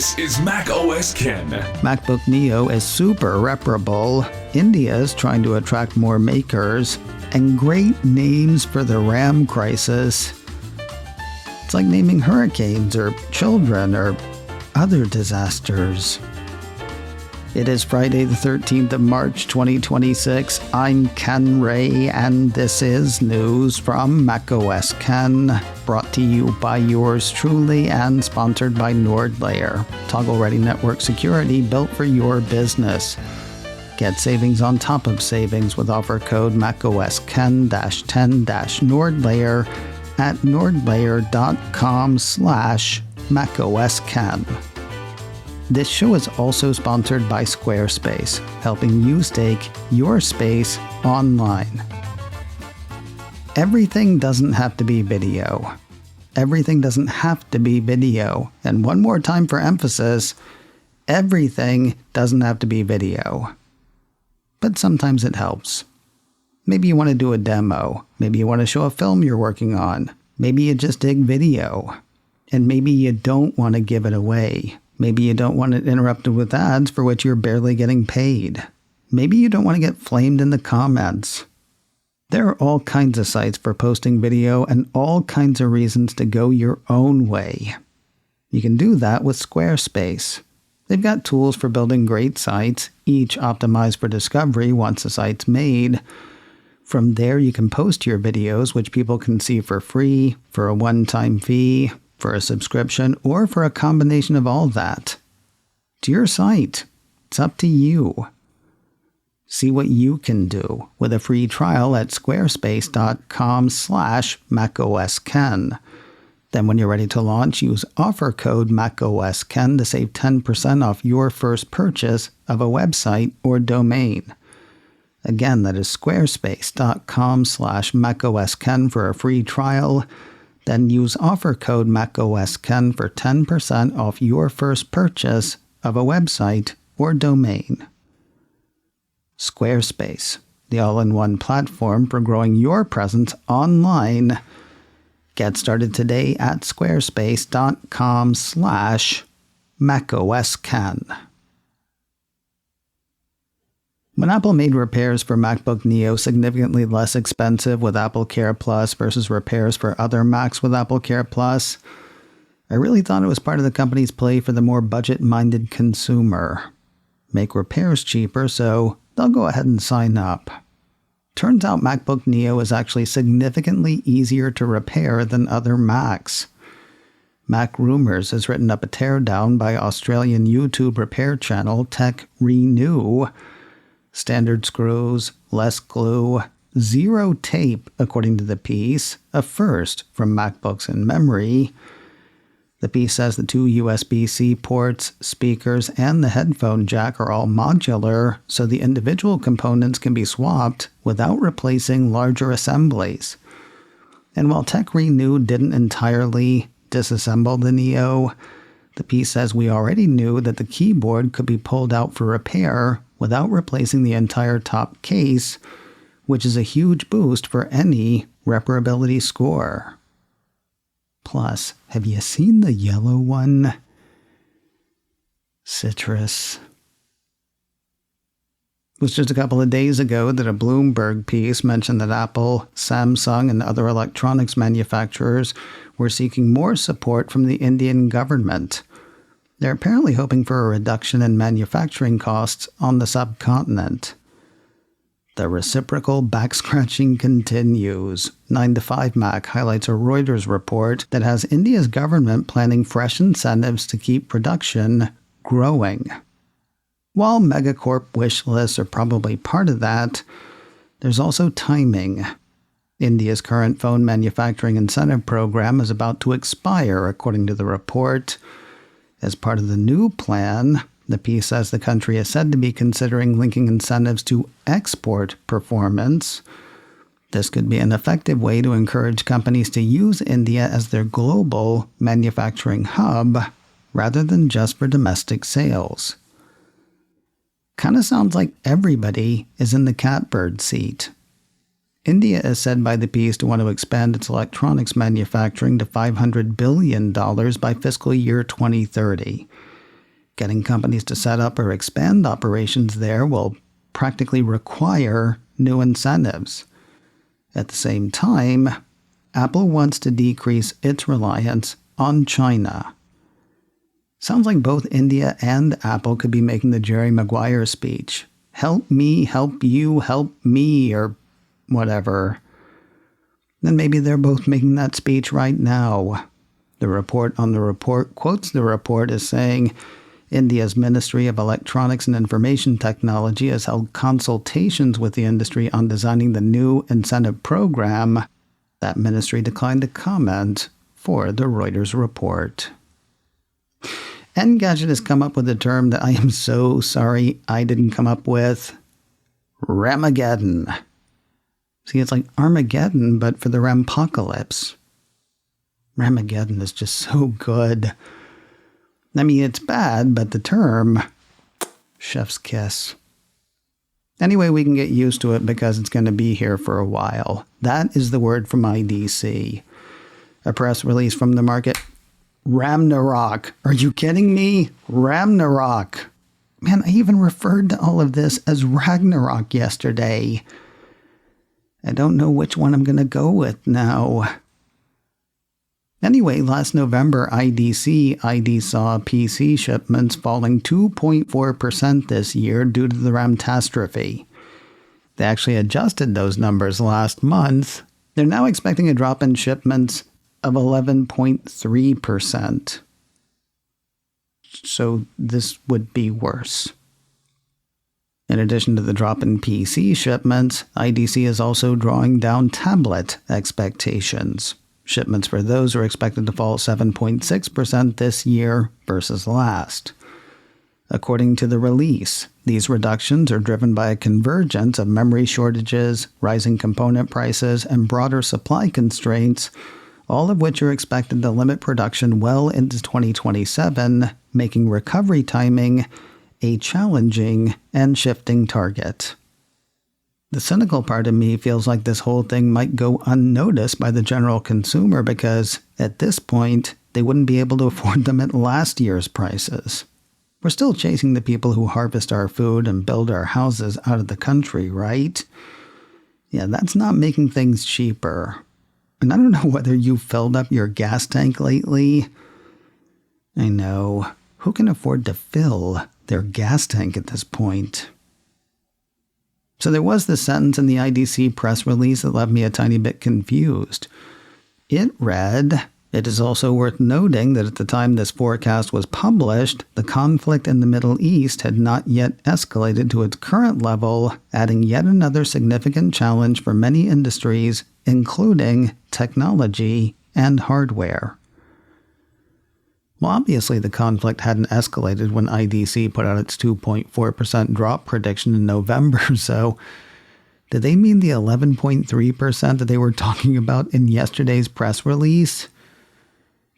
This is Mac OS Ken. MacBook Neo is super reparable. India is trying to attract more makers. And great names for the RAM crisis. It's like naming hurricanes or children or other disasters. It is Friday the 13th of March 2026. I'm Ken Ray, and this is news from macOS Ken, brought to you by yours truly and sponsored by NordLayer, toggle-ready network security built for your business. Get savings on top of savings with offer code macOSKen-10-NordLayer at nordlayer.com/macOSKen. This show is also sponsored by Squarespace, helping you stake your space online. Everything doesn't have to be video. Everything doesn't have to be video. And one more time for emphasis, everything doesn't have to be video. But sometimes it helps. Maybe you want to do a demo. Maybe you want to show a film you're working on. Maybe you just dig video. And maybe you don't want to give it away. Maybe you don't want it interrupted with ads for which you're barely getting paid. Maybe you don't want to get flamed in the comments. There are all kinds of sites for posting video and all kinds of reasons to go your own way. You can do that with Squarespace. They've got tools for building great sites, each optimized for discovery once the site's made. From there, you can post your videos, which people can see for free, for a one-time fee, for a subscription, or for a combination of all that. It's your site. It's up to you. See what you can do with a free trial at squarespace.com/macOSKen. Then when you're ready to launch, use offer code macOSKen to save 10% off your first purchase of a website or domain. Again, that is squarespace.com/macOSKen for a free trial. Then use offer code macOSKen for 10% off your first purchase of a website or domain. Squarespace, the all-in-one platform for growing your presence online. Get started today at squarespace.com/macOSKen. When Apple made repairs for MacBook Neo significantly less expensive with Apple Care Plus versus repairs for other Macs with Apple Care Plus, I really thought it was part of the company's play for the more budget-minded consumer. Make repairs cheaper, so they'll go ahead and sign up. Turns out MacBook Neo is actually significantly easier to repair than other Macs. Mac Rumors has written up a teardown by Australian YouTube repair channel Tech Renew. Standard screws, less glue, zero tape, according to the piece, a first from MacBooks in memory. The piece says the two USB-C ports, speakers, and the headphone jack are all modular, so the individual components can be swapped without replacing larger assemblies. And while Tech Renew didn't entirely disassemble the Neo, the piece says we already knew that the keyboard could be pulled out for repair without replacing the entire top case, which is a huge boost for any repairability score. Plus, have you seen the yellow one? Citrus. It was just a couple of days ago that a Bloomberg piece mentioned that Apple, Samsung, and other electronics manufacturers were seeking more support from the Indian government. They're apparently hoping for a reduction in manufacturing costs on the subcontinent. The reciprocal back-scratching continues. 9 to 5 Mac highlights a Reuters report that has India's government planning fresh incentives to keep production growing. While megacorp wish lists are probably part of that, there's also timing. India's current phone manufacturing incentive program is about to expire, according to the report. As part of the new plan, the piece says the country is said to be considering linking incentives to export performance. This could be an effective way to encourage companies to use India as their global manufacturing hub, rather than just for domestic sales. Kind of sounds like everybody is in the catbird seat. India is said by the piece to want to expand its electronics manufacturing to $500 billion by fiscal year 2030. Getting companies to set up or expand operations there will practically require new incentives. At the same time, Apple wants to decrease its reliance on China. Sounds like both India and Apple could be making the Jerry Maguire speech. Help me, help you, help me, or whatever. Then maybe they're both making that speech right now. The report on the report quotes the report as saying, India's Ministry of Electronics and Information Technology has held consultations with the industry on designing the new incentive program. That ministry declined to comment for the Reuters report. Engadget has come up with a term that I am so sorry I didn't come up with. Ramageddon. See, it's like Armageddon, but for the Rampocalypse. Ramageddon is just so good. I mean, it's bad, but the term, chef's kiss. Anyway, we can get used to it because it's going to be here for a while. That is the word from IDC. A press release from the market. RAMnarök. Are you kidding me? RAMnarök. Man, I even referred to all of this as Ragnarok yesterday. I don't know which one I'm going to go with now. Anyway, last November, IDC saw PC shipments falling 2.4% this year due to the Ramtastrophe. They actually adjusted those numbers last month. They're now expecting a drop in shipments of 11.3%. So this would be worse. In addition to the drop in PC shipments, IDC is also drawing down tablet expectations. Shipments for those are expected to fall 7.6% this year versus last. According to the release, these reductions are driven by a convergence of memory shortages, rising component prices, and broader supply constraints, all of which are expected to limit production well into 2027, making recovery timing a challenging and shifting target. The cynical part of me feels like this whole thing might go unnoticed by the general consumer because, at this point, they wouldn't be able to afford them at last year's prices. We're still chasing the people who harvest our food and build our houses out of the country, right? Yeah, that's not making things cheaper. And I don't know whether you filled up your gas tank lately. I know. Who can afford to fill their gas tank at this point? So there was this sentence in the IDC press release that left me a tiny bit confused. It read, "It is also worth noting that at the time this forecast was published, the conflict in the Middle East had not yet escalated to its current level, adding yet another significant challenge for many industries, including technology and hardware." Well, obviously the conflict hadn't escalated when IDC put out its 2.4% drop prediction in November, so did they mean the 11.3% that they were talking about in yesterday's press release?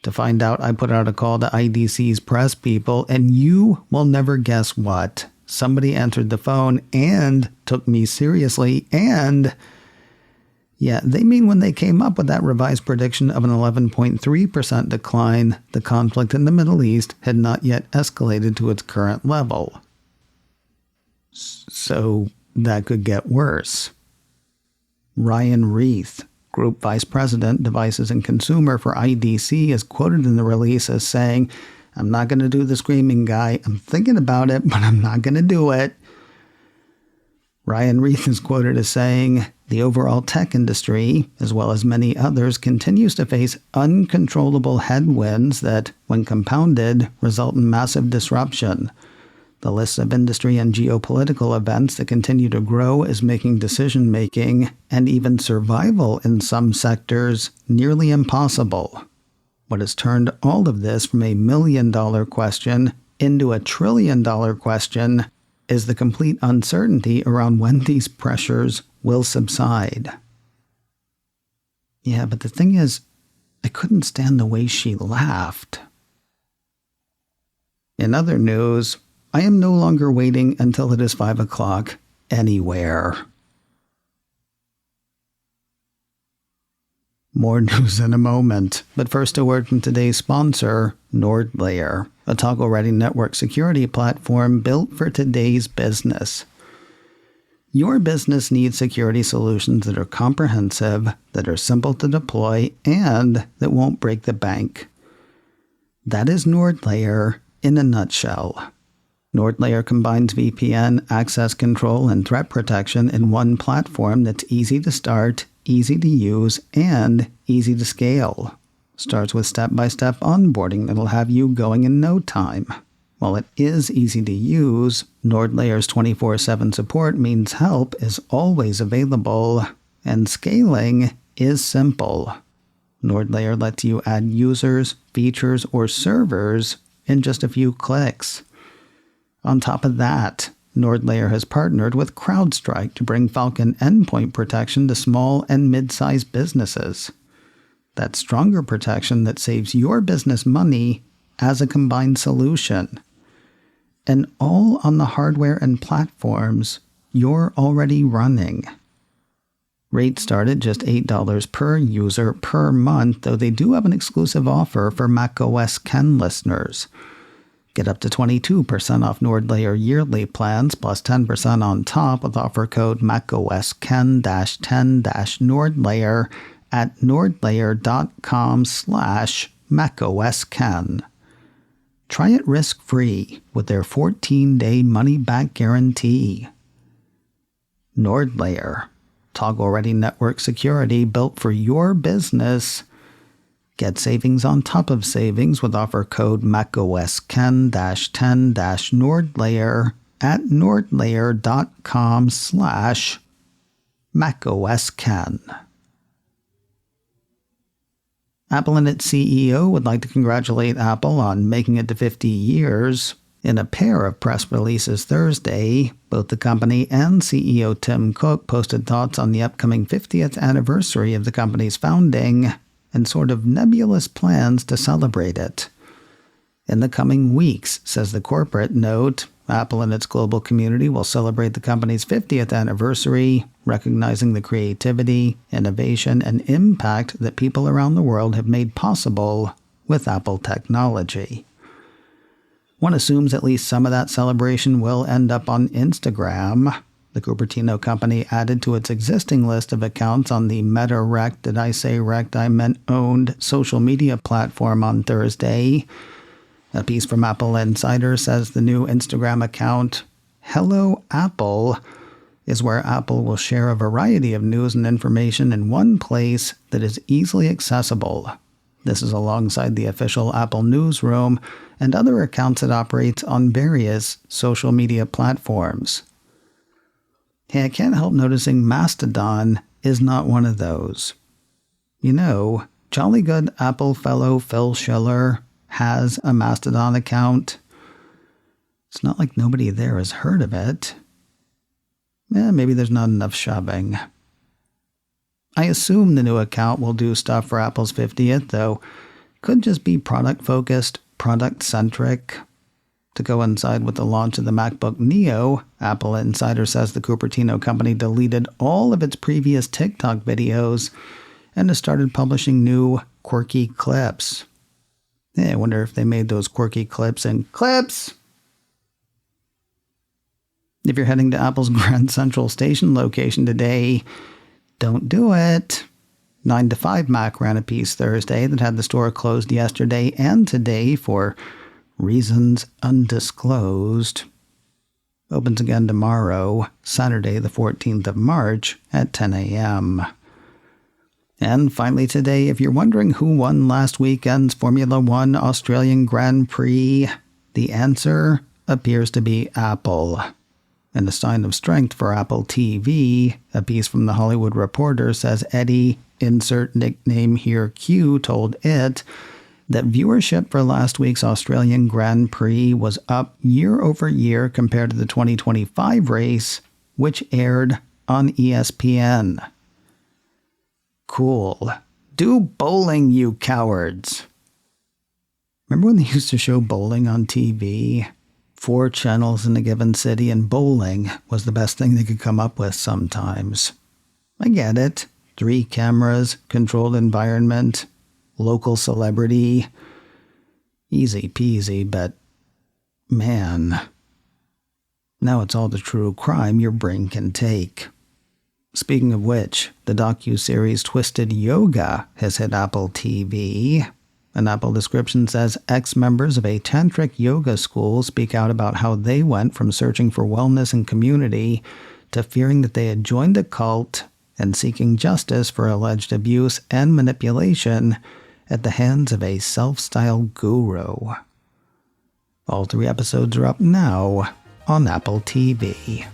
To find out, I put out a call to IDC's press people, and you will never guess what. Somebody answered the phone and took me seriously, and yeah, they mean when they came up with that revised prediction of an 11.3% decline, the conflict in the Middle East had not yet escalated to its current level. So that could get worse. Ryan Reith, Group Vice President, Devices and Consumer for IDC, is quoted in the release as saying, "I'm not going to do the screaming guy. I'm thinking about it, but I'm not going to do it." Ryan Reith is quoted as saying, "The overall tech industry, as well as many others, continues to face uncontrollable headwinds that, when compounded, result in massive disruption. The list of industry and geopolitical events that continue to grow is making decision-making, and even survival in some sectors, nearly impossible. What has turned all of this from a million-dollar question into a trillion-dollar question is the complete uncertainty around when these pressures will subside." Yeah, but the thing is, I couldn't stand the way she laughed. In other news, I am no longer waiting until it is 5 o'clock anywhere. More news in a moment, but first a word from today's sponsor, NordLayer, a toggle-ready network security platform built for today's business. Your business needs security solutions that are comprehensive, that are simple to deploy, and that won't break the bank. That is NordLayer in a nutshell. NordLayer combines VPN, access control, and threat protection in one platform that's easy to start, easy to use, and easy to scale. Starts with step-by-step onboarding that'll have you going in no time. While it is easy to use, NordLayer's 24/7 support means help is always available, and scaling is simple. NordLayer lets you add users, features, or servers in just a few clicks. On top of that, NordLayer has partnered with CrowdStrike to bring Falcon endpoint protection to small and mid-sized businesses. That's stronger protection that saves your business money as a combined solution. And all on the hardware and platforms you're already running. Rates start at just $8 per user per month, though they do have an exclusive offer for macOS Ken listeners. Get up to 22% off NordLayer yearly plans plus 10% on top with offer code macOSKen-10-NordLayer at nordlayer.com/macOSKen. Try it risk-free with their 14-day money-back guarantee. NordLayer, toggle-ready network security built for your business. Get savings on top of savings with offer code macOSKen-10-NordLayer at nordlayer.com/macOSKen. Apple and its CEO would like to congratulate Apple on making it to 50 years. In a pair of press releases Thursday, both the company and CEO Tim Cook posted thoughts on the upcoming 50th anniversary of the company's founding and sort of nebulous plans to celebrate it. In the coming weeks, says the corporate note, Apple and its global community will celebrate the company's 50th anniversary, recognizing the creativity, innovation, and impact that people around the world have made possible with Apple technology. One assumes at least some of that celebration will end up on Instagram. The Cupertino company added to its existing list of accounts on the Meta-Rect, did I say Rect, I meant owned social media platform on Thursday. A piece from Apple Insider says the new Instagram account, Hello Apple, is where Apple will share a variety of news and information in one place that is easily accessible. This is alongside the official Apple newsroom and other accounts it operates on various social media platforms. Hey, I can't help noticing Mastodon is not one of those. You know, jolly good Apple fellow Phil Schiller has a Mastodon account. It's not like nobody there has heard of it. Maybe there's not enough shoving. I assume the new account will do stuff for Apple's 50th, though could just be product-focused, product-centric. To coincide with the launch of the MacBook Neo, Apple Insider says the Cupertino company deleted all of its previous TikTok videos and has started publishing new quirky clips. I wonder if they made those quirky clips in clips. If you're heading to Apple's Grand Central Station location today, don't do it. 9 to 5 Mac ran a piece Thursday that had the store closed yesterday and today for reasons undisclosed. Opens again tomorrow, Saturday the 14th of March at 10 a.m. And finally today, if you're wondering who won last weekend's Formula One Australian Grand Prix, the answer appears to be Apple. And a sign of strength for Apple TV, a piece from The Hollywood Reporter says Eddie, insert nickname here Q, told it that viewership for last week's Australian Grand Prix was up year over year compared to the 2025 race, which aired on ESPN. Cool. Do bowling, you cowards. Remember when they used to show bowling on TV? 4 channels in a given city, and bowling was the best thing they could come up with sometimes. I get it. 3 cameras, controlled environment, local celebrity. Easy peasy, but man, now it's all the true crime your brain can take. Speaking of which, the docuseries Twisted Yoga has hit Apple TV. An Apple description says ex-members of a tantric yoga school speak out about how they went from searching for wellness and community to fearing that they had joined a cult and seeking justice for alleged abuse and manipulation at the hands of a self-styled guru. All 3 episodes are up now on Apple TV.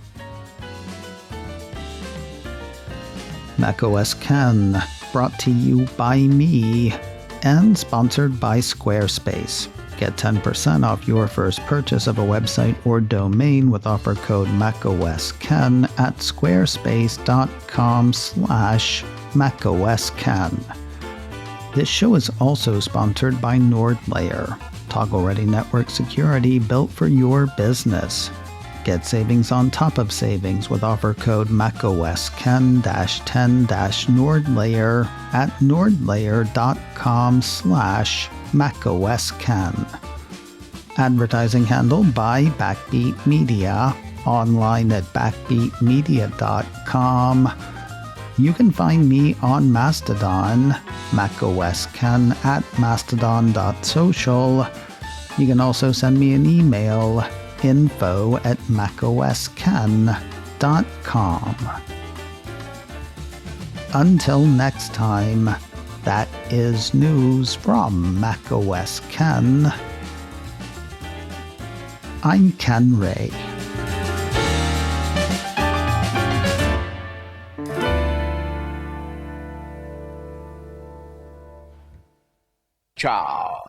macOS Ken, brought to you by me and sponsored by Squarespace. Get 10% off your first purchase of a website or domain with offer code macOSKen at squarespace.com/macOSKen. This show is also sponsored by NordLayer, toggle-ready network security built for your business. Get savings on top of savings with offer code macOSKen-10-NordLayer at nordlayer.com/macOSKen. Advertising handled by Backbeat Media, online at backbeatmedia.com. You can find me on Mastodon, macOSKen at mastodon.social. You can also send me an email, info@macosken.com. Until next time, that is news from macOS Ken. I'm Ken Ray. Ciao.